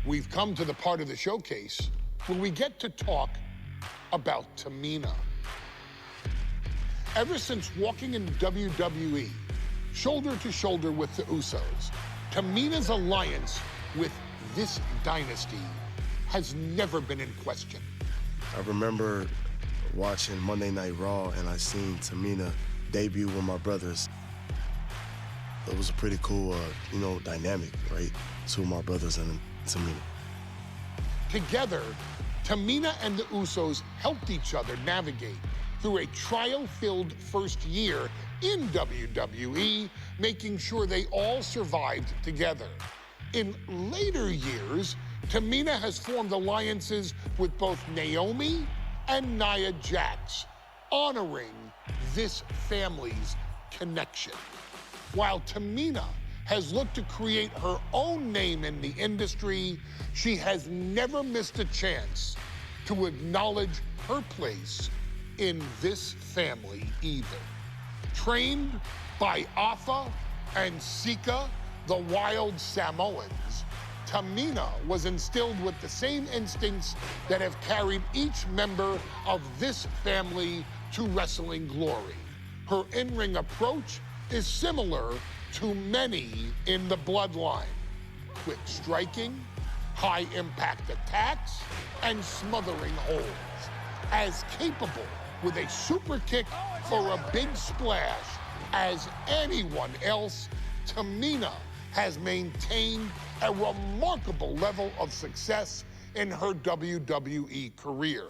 We've come to the part of the showcase where we get to talk about Tamina. Ever since walking in WWE, shoulder to shoulder with the Usos, Tamina's alliance with this dynasty has never been in question. I remember watching Monday Night Raw and I seen Tamina debut with my brothers. It was a pretty cool, dynamic, right? Two of my brothers and Tamina. Together, Tamina and the Usos helped each other navigate through a trial-filled first year in WWE, making sure they all survived together. In later years, Tamina has formed alliances with both Naomi and Nia Jax, honoring this family's connection. While Tamina has looked to create her own name in the industry, she has never missed a chance to acknowledge her place in this family either. Trained by Afa and Sika, the wild Samoans, Tamina was instilled with the same instincts that have carried each member of this family to wrestling glory. Her in-ring approach is similar to many in the Bloodline. Quick striking, high-impact attacks, and smothering holds. As capable with a super kick or a big splash as anyone else, Tamina has maintained a remarkable level of success in her WWE career.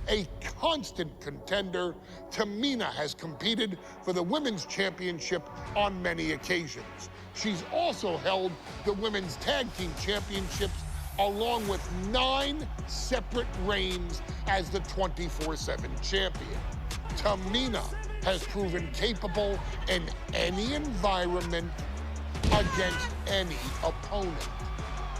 A constant contender, Tamina has competed for the Women's Championship on many occasions. She's also held the Women's Tag Team Championships along with 9 separate reigns as the 24/7 champion. Tamina has proven capable in any environment against any opponent.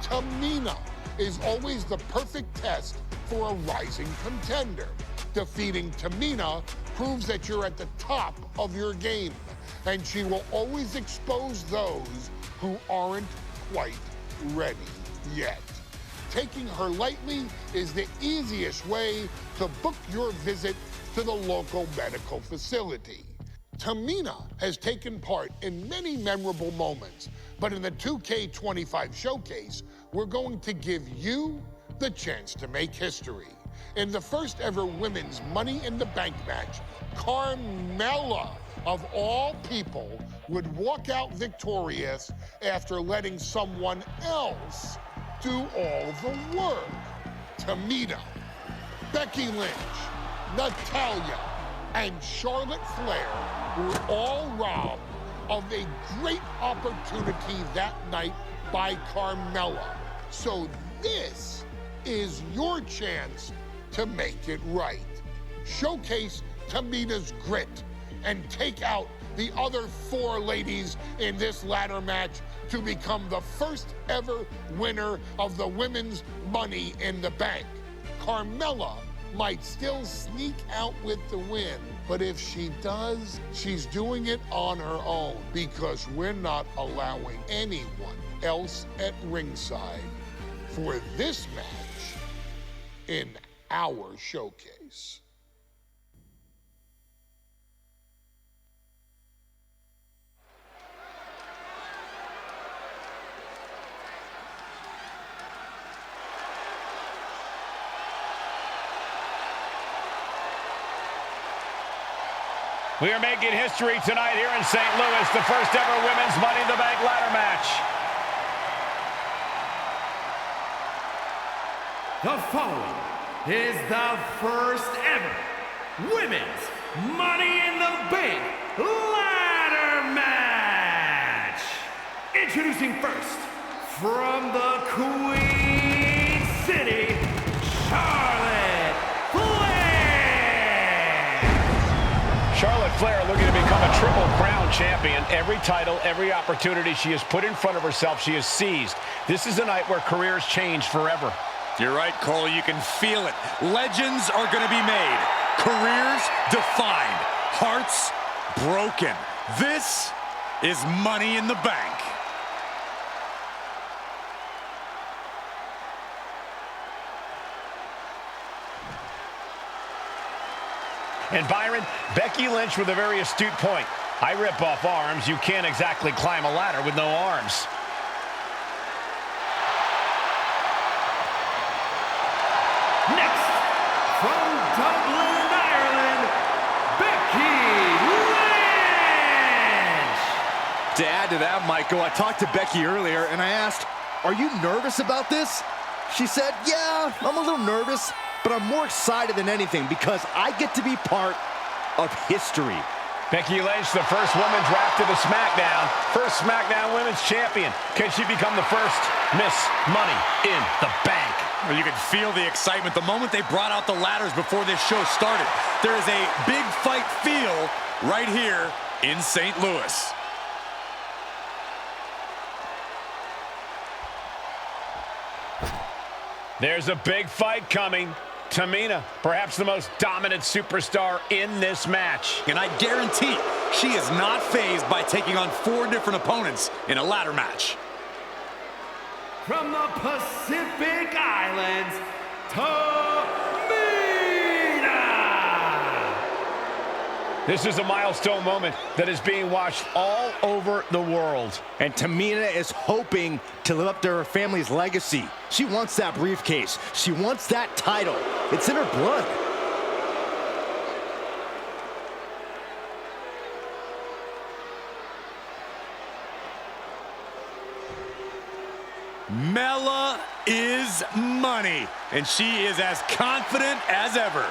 Tamina is always the perfect test for a rising contender. Defeating Tamina proves that you're at the top of your game, and she will always expose those who aren't quite ready yet. Taking her lightly is the easiest way to book your visit to the local medical facility. Tamina has taken part in many memorable moments, but in the 2K25 showcase, we're going to give you the chance to make history. In the first ever women's Money in the Bank match, Carmella, of all people, would walk out victorious after letting someone else do all the work. Tamina, Becky Lynch, Natalya, and Charlotte Flair were all robbed of a great opportunity that night by Carmella. So this is your chance to make it right. Showcase Tamina's grit and take out the other 4 ladies in this ladder match to become the first ever winner of the Women's Money in the Bank. Carmella might still sneak out with the win, but if she does, she's doing it on her own because we're not allowing anyone else at ringside for this match in our showcase. We are making history tonight here in St. Louis, the first ever Women's Money in the Bank ladder match. The following is the first ever Women's Money in the Bank ladder match. Introducing first, from the Queen City, Charlotte Flair. Charlotte Flair looking to become a Triple Crown champion. Every title, every opportunity she has put in front of herself, she has seized. This is a night where careers change forever. You're right, Cole. You can feel it. Legends are going to be made. Careers defined. Hearts broken. This is Money in the Bank. And Byron, Becky Lynch with a very astute point. I rip off arms. You can't exactly climb a ladder with no arms. Next, from Dublin, Ireland, Becky Lynch! To add to that, Michael, I talked to Becky earlier and I asked, "Are you nervous about this?" She said, "Yeah, I'm a little nervous, but I'm more excited than anything because I get to be part of history." Becky Lynch, the first woman drafted to SmackDown. First SmackDown Women's Champion. Can she become the first Miss Money in the Bank? Well, you could feel the excitement the moment they brought out the ladders before this show started. There is a big fight feel right here in St. Louis. There's a big fight coming. Tamina, perhaps the most dominant superstar in this match. And I guarantee she is not fazed by taking on 4 different opponents in a ladder match. From the Pacific Islands, Tamina! This is a milestone moment that is being watched all over the world. And Tamina is hoping to live up to her family's legacy. She wants that briefcase. She wants that title. It's in her blood. Mella is money, and she is as confident as ever.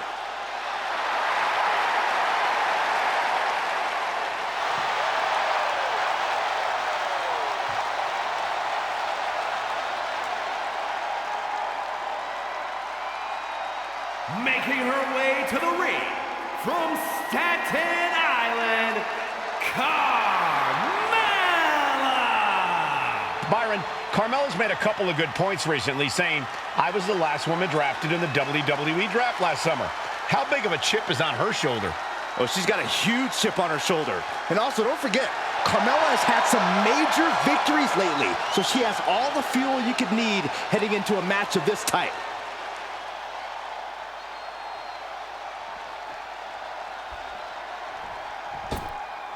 Making her way to the ring from Staten Island, Carmella! Byron, Carmella's made a couple of good points recently, saying, "I was the last woman drafted in the WWE draft last summer." How big of a chip is on her shoulder? Oh, she's got a huge chip on her shoulder. And also, don't forget, Carmella has had some major victories lately, so she has all the fuel you could need heading into a match of this type.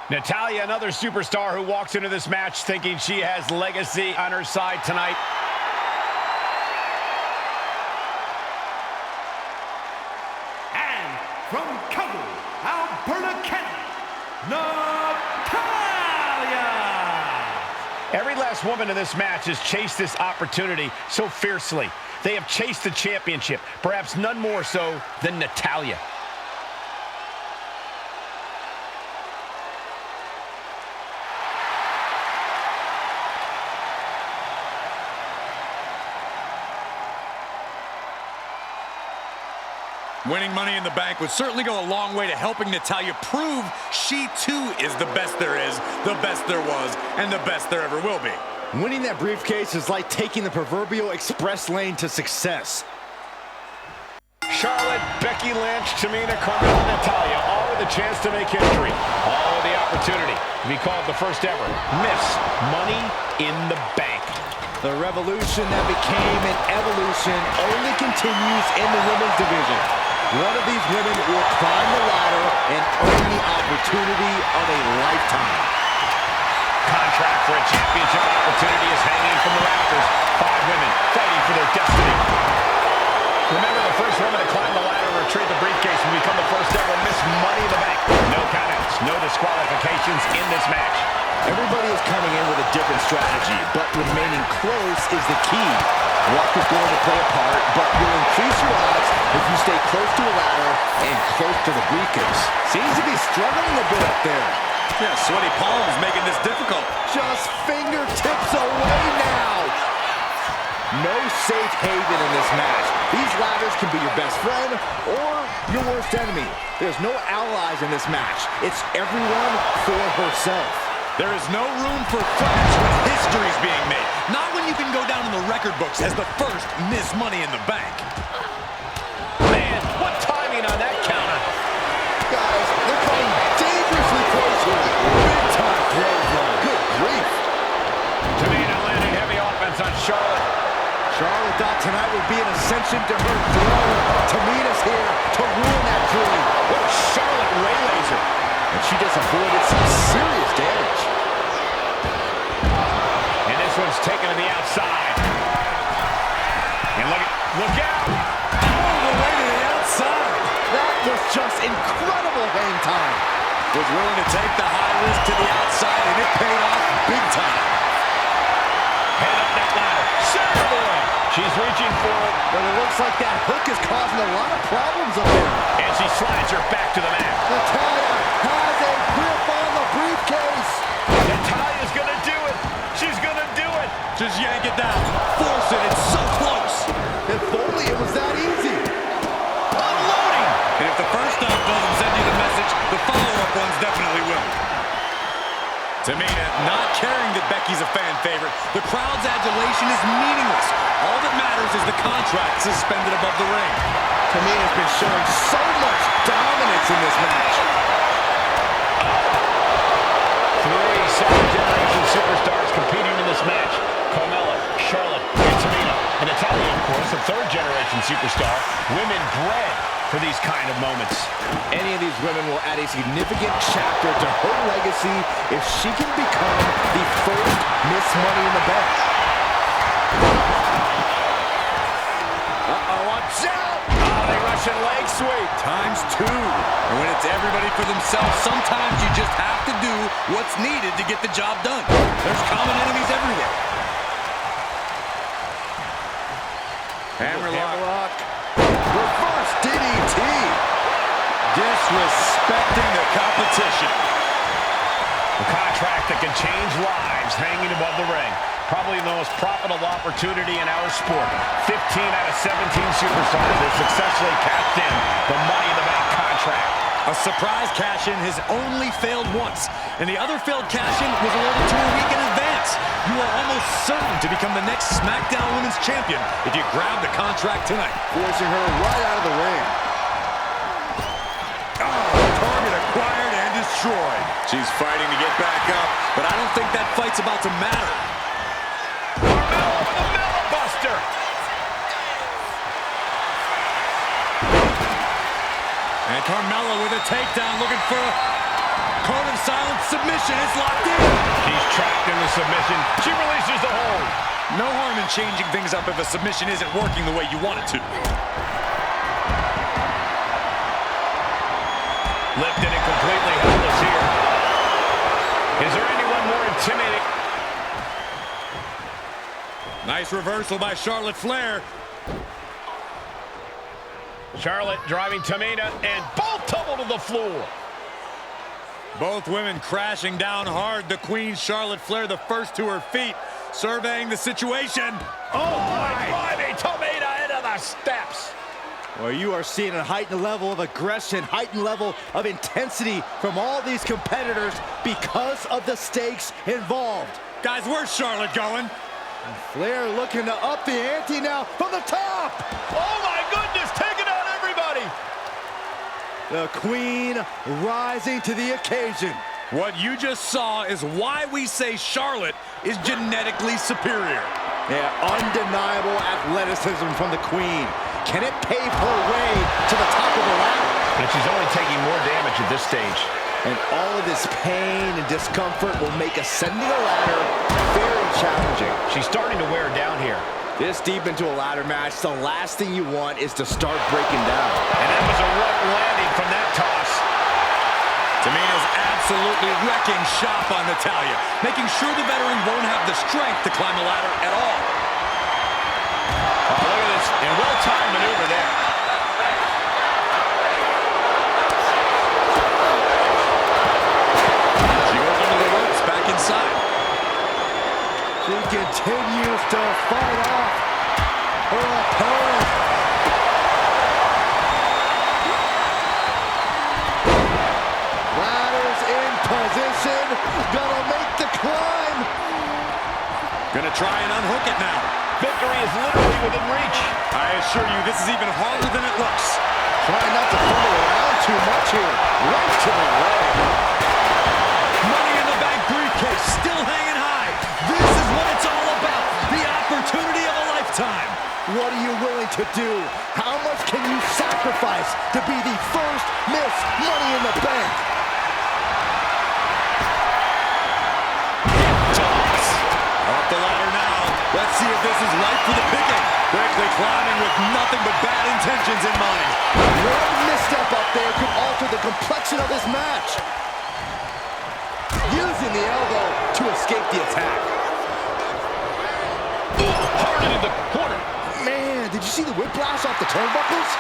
Natalya, another superstar who walks into this match thinking she has legacy on her side tonight. And from Calgary, Alberta, Canada, Natalya! Every last woman in this match has chased this opportunity so fiercely. They have chased the championship, perhaps none more so than Natalya. Winning Money in the Bank would certainly go a long way to helping Natalya prove she too is the best there is, the best there was, and the best there ever will be. Winning that briefcase is like taking the proverbial express lane to success. Charlotte, Becky Lynch, Tamina, Carmella, Natalya, all with a chance to make history. All with the opportunity to be called the first ever Miss Money in the Bank. The revolution that became an evolution only continues in the women's division. One of these women will climb the ladder and earn the opportunity of a lifetime. Contract for a championship opportunity is hanging from the rafters. 5 women fighting for their destiny. Remember, the first woman to climb the ladder and retrieve the briefcase will become the first ever Miss Money in the Bank. No countouts, no disqualifications in this match. Everybody is coming in with a different strategy, but remaining close is the key. Luck is going to play a part, but you'll increase your odds if you stay close to a ladder and close to the briefcase. Seems to be struggling a bit up there. Yeah, sweaty palms making this difficult. Just fingertips away now. No safe haven in this match. These ladders can be your best friend or your worst enemy. There's no allies in this match. It's everyone for herself. There is no room for friends when history is being made. Not when you can go down in the record books as the first Miss Money in the Bank. Man, what timing on that counter. Guys, they're playing dangerously close here. Big time clothesline. Good grief. Tamina landing heavy offense on Charlotte. Charlotte thought tonight would be an ascension to her throne. Tamina's here to ruin that dream. What a Charlotte waylays her. And she just avoided some serious damage. And this one's taken to the outside. And look out! All the way to the outside. That was just incredible hang time. Was willing to take the high risk to the outside, and it paid off big time. Head up that ladder. Ceremony. She's reaching for it. But it looks like that hook is causing a lot of problems up there. And she slides her back to the mat. Natalya has a grip on the briefcase. Natalya's gonna do it. She's gonna do it. Just yank it down. Force it. It's so close. If only it was that easy. Unloading. And if the first stop doesn't send you the message, the follow-up ones definitely will. Tamina not caring that Becky's a fan favorite. The crowd's adulation is meaningless. All that matters is the contract suspended above the ring. Tamina's been showing so much dominance in this match. 3 second-generation superstars competing in this match. Carmella, Charlotte, and Tamina. And Natalya, of course, a third-generation superstar. Women bred for these kind of moments. Any of these women will add a significant chapter to her legacy if she can become the first Miss Money in the Bank. Uh-oh, watch out! Oh, they Russian leg sweep. ×2. And when it's everybody for themselves, sometimes you just have to do what's needed to get the job done. There's common enemies everywhere. Hammerlock. Reverse DDT. Disrespecting the competition. A contract that can change lives hanging above the ring. Probably the most profitable opportunity in our sport. 15 out of 17 superstars have successfully cashed in the Money in the Bank contract. A surprise cash-in has only failed once, and the other failed cash-in was awarded to a week in advance. You are almost certain to become the next SmackDown Women's Champion if you grab the contract tonight. Forcing her right out of the ring. Target acquired and destroyed. She's fighting to get back up, but I don't think that fight's about to matter. Carmella with a Mella Buster. And Carmella with a takedown, looking for a code of silence submission. It's locked in. She's trapped in the submission. She releases the hold. No harm in changing things up if a submission isn't working the way you want it to. Lifted and completely helpless here. Is there anyone more intimidating? Nice reversal by Charlotte Flair. Charlotte driving Tamina, and both tumble to the floor. Both women crashing down hard. The Queen, Charlotte Flair, the first to her feet, surveying the situation. Oh, my. Tamina into the steps. Well, you are seeing a heightened level of aggression, heightened level of intensity from all these competitors because of the stakes involved. Guys, where's Charlotte going? Flair looking to up the ante now from the top. Oh, my goodness, taking out everybody. The Queen rising to the occasion. What you just saw is why we say Charlotte is genetically superior. Yeah, undeniable athleticism from the Queen. Can it pave her way to the top of the ladder? And she's only taking more damage at this stage. And all of this pain and discomfort will make ascending a ladder very challenging. She's starting to wear down here. This deep into a ladder match, the last thing you want is to start breaking down. And that was a rough landing from that toss. Tamina's absolutely wrecking shop on Natalya, making sure the veteran won't have the strength to climb the ladder at all. Oh, look at this. And well-timed maneuver there. She goes under the ropes, back inside. She continues to fight off her opponent. Ladders in position, gonna make the climb. Gonna try and unhook it now. Victory is literally within reach. I assure you, this is even harder than it looks. Trying not to fumble around too much here. Right to the leg. Money in the Bank briefcase still hanging high. This is what it's all about. The opportunity of a lifetime. What are you willing to do? How much can you sacrifice to be the first Miss Money in the Bank? Toss. Up the ladder now. Let's see if this is life for the picking. Quickly climbing with nothing but bad intentions in mind. One misstep up there could alter the complexion of this match. Using the elbow to escape the attack. Hard into the corner. Man, did you see the whiplash off the turnbuckles?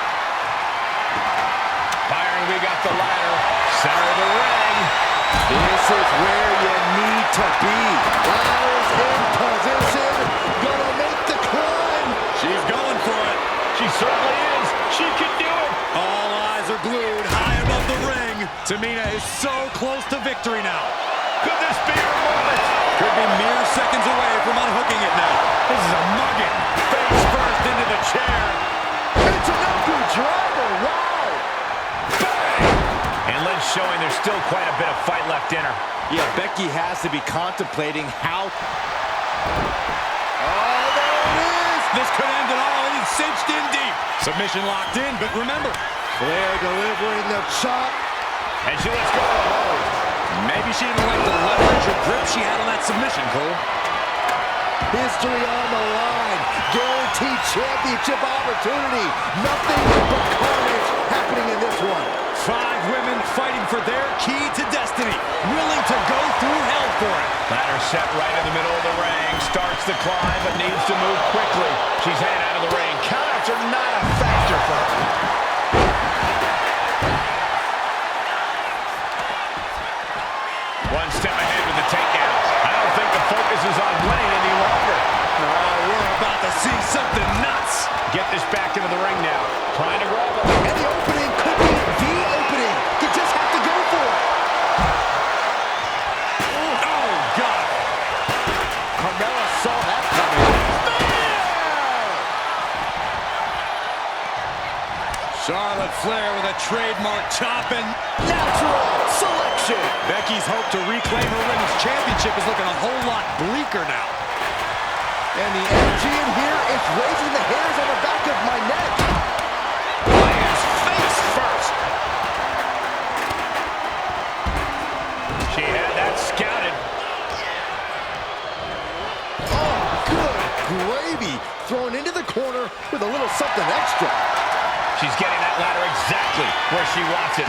Byron, we got the ladder. Center of the ring. This is where you need to be. Ladders in position. Gonna make the climb. She's going for it. She certainly is. She can do it. All eyes are glued high above the ring. Tamina is so close to victory now. Could this be her moment? Could be mere seconds away from unhooking it now. This is a mugging. Face first into the chair. It's a no-good driver. Wow. And Lynch showing there's still quite a bit of fight left in her. Yeah, Becky has to be contemplating how... Oh, there it is. This could end it all. It's cinched in deep. Submission locked in, but remember, Flair delivering the chop. And she lets go of the hold. maybe she didn't like the leverage or grip she had on that submission, Cole. History on the line. Guaranteed championship opportunity. Nothing but carnage happening in this one. 5 women fighting for their key to destiny. Willing to go through hell for it. Ladder set right in the middle of the ring. Starts the climb, but needs to move quickly. She's heading out of the ring. Countouts are not a factor for her. One step ahead with the takedown. I don't think the focus is on winning any longer. We're about to see something nuts. Get this back into the ring now. Trying to grab it. And the opening could be the opening. You just have to go for it. Oh, God. Carmella saw that coming. Charlotte Flair with a trademark chop and Natural selection. Becky's hope to reclaim her women's championship is looking a whole lot bleaker now. And the energy in here is raising the hairs on the back of my neck. Lands face first. She had that scouted. Oh, good gravy. Thrown into the corner with a little something extra. She's getting that ladder exactly where she wants it.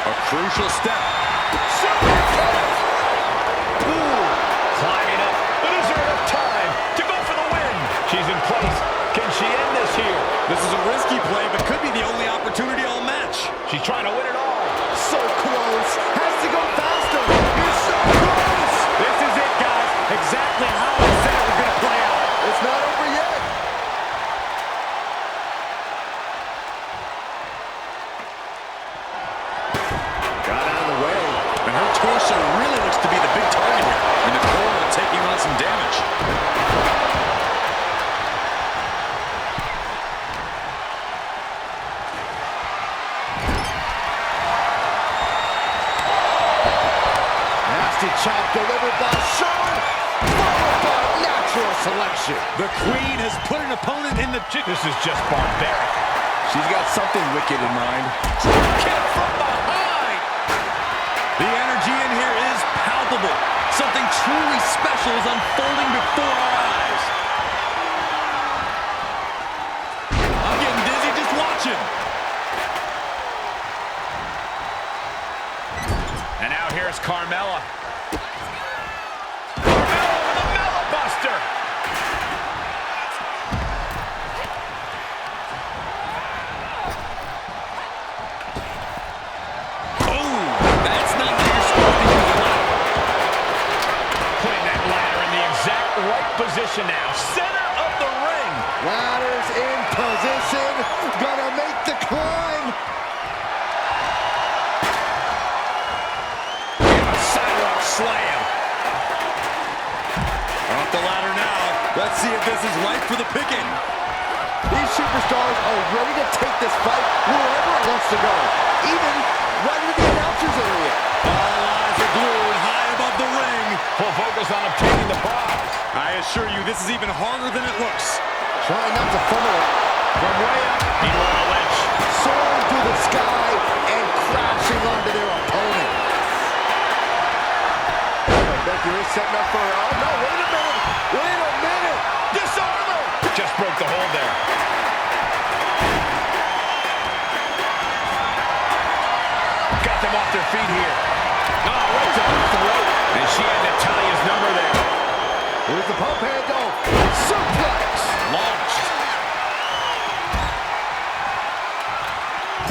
A crucial step. Climbing up, but is there enough time to go for the win? She's in place. Can she end this here? This is a risky play, but could be the only opportunity all match. She's trying to win it all. So close. Has to go faster. You're so close. This is it, guys. Exactly how I said it was going to play out. It's not over yet. Got out of the way. And her torso really looks to be the big target here. And Nicole taking on some damage. Nasty chop delivered by Shawn. Followed by natural selection. The Queen has put an opponent in the... This is just barbaric. She's got something wicked in mind. Kick from behind. The energy in here is palpable. Something truly special is unfolding before our eyes. I'm getting dizzy just watching. And now here's Carmella. Carmella with a Mella Buster. Oh, that's not how you're supposed to use a ladder. Putting that ladder in the exact right position now. Center of the ring. Ladders in position. Gonna make the climb. And a sidewalk slam. Off the ladder now. Let's see if this is life for the picking. These superstars are ready to take this fight wherever it wants to go. Even right into the announcer's area. All eyes are glued high above the ring. Full focus on obtaining the prize. I assure you, this is even harder than it looks. Trying not to fumble it. From way up. Meanwhile, Lynch. Soaring through the sky and crashing onto their opponent. Oh, Becky is setting up for her. Oh, no, wait a minute. Wait a minute. Disarm her. Just broke the hold there. Got them off their feet here. Oh, right to the throat. And she had Natalya's number there. Here's the pump handle. Suplex. Launched.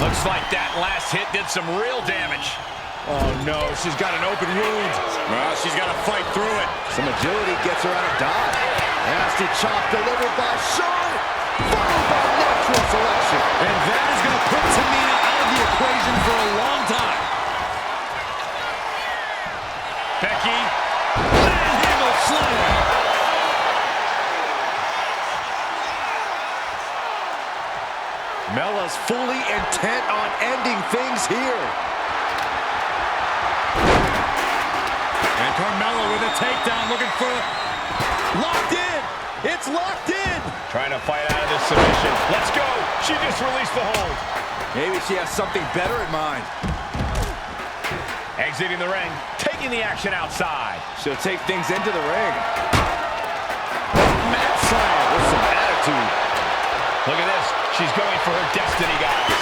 Looks like that last hit did some real damage. Oh, no, she's got an open wound. Well, she's got to fight through it. Some agility gets her out of dodge. Nasty chop delivered by Shawn, followed by natural selection. And that is going to put Tamina out of the equation for a long time. Becky. Manhandle slam. Mella's fully intent on ending things here. And Carmella with a takedown, looking for... Locked in! It's locked in! Trying to fight out of this submission. Let's go! She just released the hold. Maybe she has something better in mind. Exiting the ring, taking the action outside. She'll take things into the ring. Mat slam with some attitude. Look at this. She's going for her destiny, guys.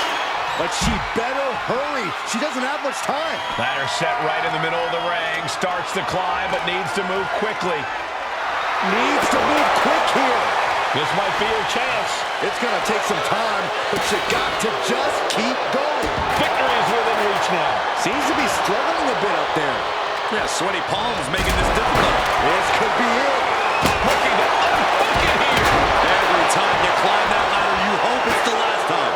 But she better hurry. She doesn't have much time. Ladder set right in the middle of the ring. Starts to climb, but needs to move quickly. Needs to move quick here. This might be her chance. It's going to take some time, but you got to just keep going. Victory is within reach now. Seems to be struggling a bit up there. Yeah, sweaty palms making this difficult. This could be it. Looking to unhook it here. Every time you climb that ladder, you hope it's the last time.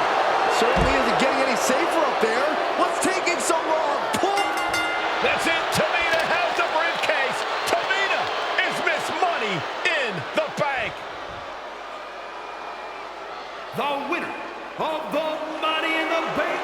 Certainly isn't getting any safer up there. What's taking so long? Pull. That's it. Tamina has the briefcase. Tamina is Miss Money in the Bank. The winner of the Money in the Bank